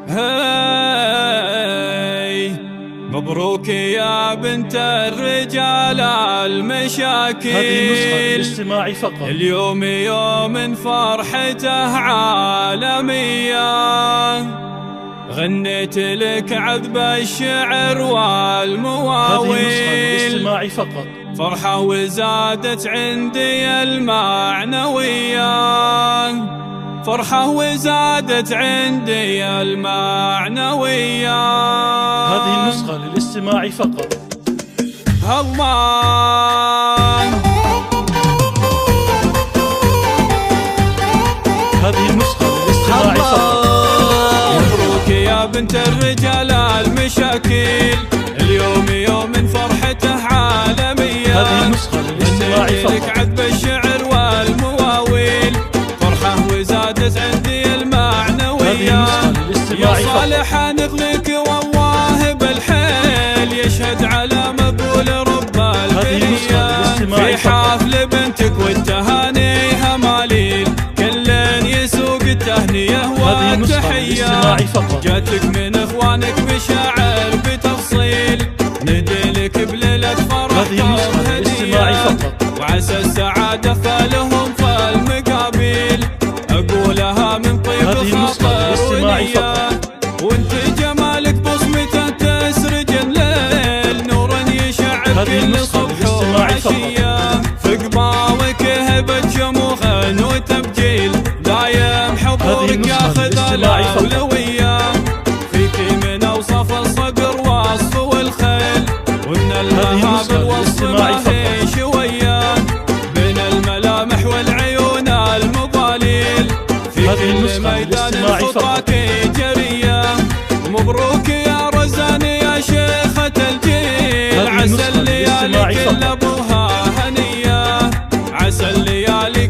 هاي مبروك يا بنت الرجال المشاكل. هذه نسخة للاستماع فقط. اليوم يوم فرحته عالمية، غنيت لك عذب الشعر والمواويل. هذه نسخة للاستماع فقط. فرحة وزادت عندي المعنوية، فرحة وزادت عندي المعنوية. هذه النسخة للاستماع فقط. الله هذه النسخة للاستماع فقط. مبروك يا بنت الرجال المشاكل، اليوم يوم فرحته عالمية. هذه النسخة للاستماع فقط. لك عذب الشعر والمواويل، فرحة وزادت عندي المعنوية. هذه النسخة للاستماع يا صالح نغلك والله بالحيل، يشهد على مقبول رب البرية. في حفل بنتك والتهاني هماليل، كلن يسوق التهنية والتحية. جاتك من اخوانك مشاعر بتفصيل، ندلك بليلة فرح وهدية، وعسى السعادة فلهم فالمقابل. اقولها من طيب خاطر ونية، وانت جمالك بصمته تسرج الليل، نورا يشع كل صبح وعشية. في قباوك هبة شموخ وتبجيل، دايم حضورك ياخذ الأولوية. فيك من اوصاف الصقر وصف والخيل، ومن المهابل والصف ما هي شوية. بين الملامح والعيون المضاليل، في كل ميدان خطاك جرية. مبروك يا رزان يا شيخة الجيل، عسى الليالي كل ابوها هنية، عسى الليالي